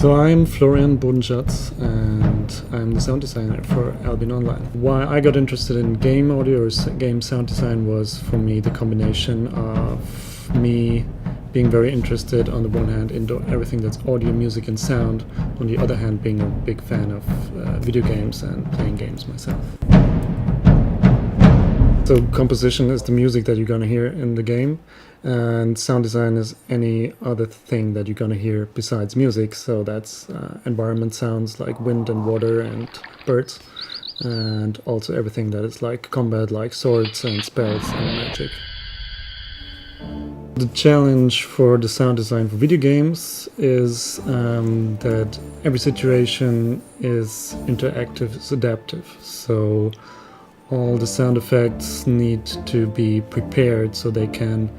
So I'm Florian Bodenschatz and I'm the sound designer for Albion Online. Why I got interested in game audio or game sound design was for me the combination of me being very interested on the one hand in everything that's audio, music and sound, on the other hand being a big fan of video games and playing games myself. So composition is the music that you're gonna hear in the game, and sound design is any other thing that you're gonna hear besides music. So that's environment sounds like wind and water and birds, and also everything that is like combat, like swords and spells and magic. The challenge for the sound design for video games is that every situation is interactive, it's adaptive. So all the sound effects need to be prepared so they can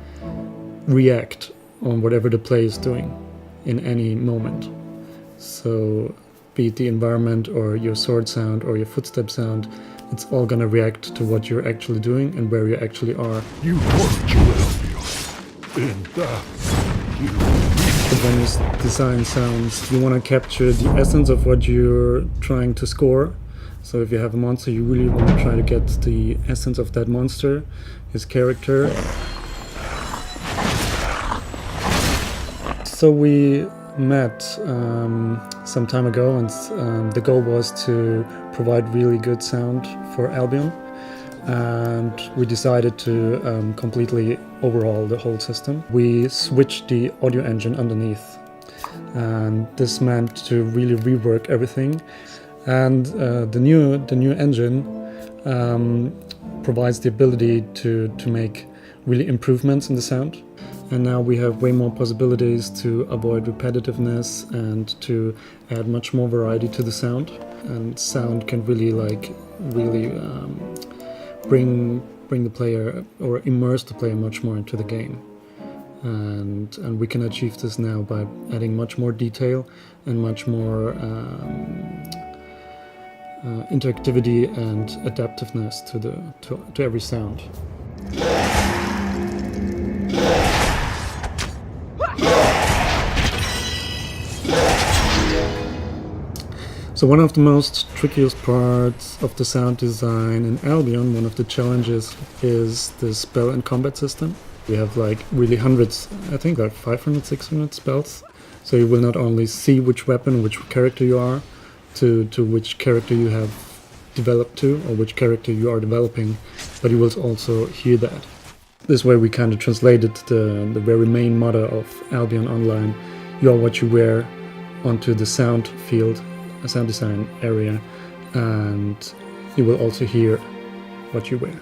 react on whatever the player is doing in any moment. So be it the environment or your sword sound or your footstep sound, it's all gonna react to what you're actually doing and where you actually are. You want to Albion. In that But when you design sounds, you want to capture the essence of what you're trying to score. So if you have a monster, you really want to try to get the essence of that monster, his character. So we met some time ago, and the goal was to provide really good sound for Albion. And we decided to completely overhaul the whole system. We switched the audio engine underneath, and this meant to really rework everything. And the new engine provides the ability to make really improvements in the sound. And now we have way more possibilities to avoid repetitiveness and to add much more variety to the sound. And sound can really bring the player or immerse the player much more into the game. And we can achieve this now by adding much more detail and much more interactivity and adaptiveness to every sound. So one of the most trickiest parts of the sound design in Albion, one of the challenges, is the spell and combat system. We have like really hundreds, I think like 500, 600 spells. So you will not only see which weapon, which character you are, to which character you have developed to, or which character you are developing, but you will also hear that. This way we kind of translated the very main motto of Albion Online, you are what you wear, onto the sound field, a sound design area, and you will also hear what you wear.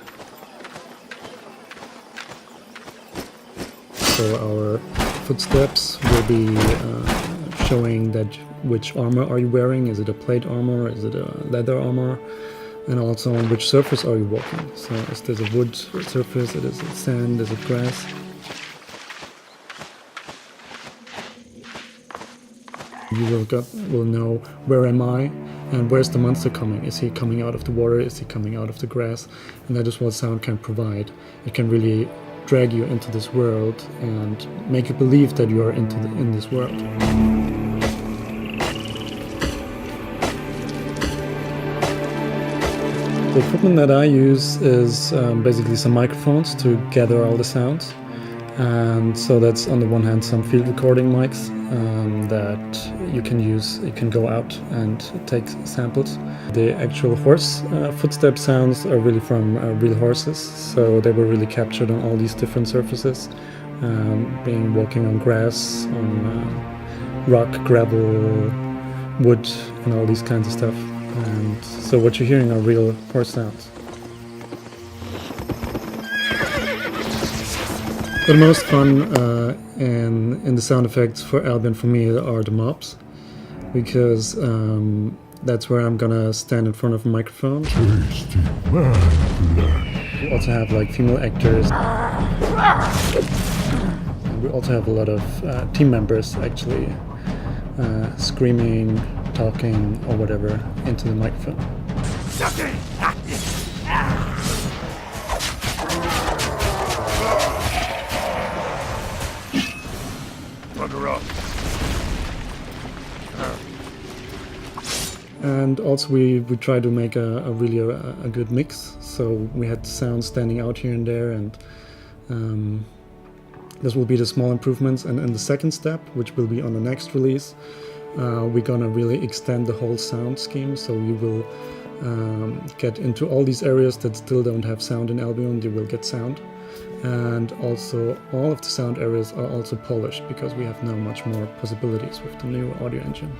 So our footsteps will be showing that which armor are you wearing. Is it a plate armor? Is it a leather armor? And also on which surface are you walking. So is this a wood surface? Is it sand? Is it grass? You will know where am I and where's the monster coming. Is he coming out of the water? Is he coming out of the grass? And that is what sound can provide. It can really drag you into this world and make you believe that you are in this world. The equipment that I use is basically some microphones to gather all the sounds. And so that's on the one hand some field recording mics that you can use. You can go out and take samples. The actual horse footstep sounds are really from real horses, so they were really captured on all these different surfaces, being walking on grass, on rock, gravel, wood, and all these kinds of stuff. And so what you're hearing are real horse sounds. The most fun in the sound effects for Albion for me are the mobs, because that's where I'm gonna stand in front of a microphone. We also have like female actors. And we also have a lot of team members actually screaming, talking or whatever into the microphone. Bugger up. And also we try to make a really a good mix. So we had sounds standing out here and there, and this will be the small improvements. And in the second step, which will be on the next release, we're gonna really extend the whole sound scheme. So we will get into all these areas that still don't have sound in Albion. They will get sound. And also all of the sound areas are also polished, because we have now much more possibilities with the new audio engine.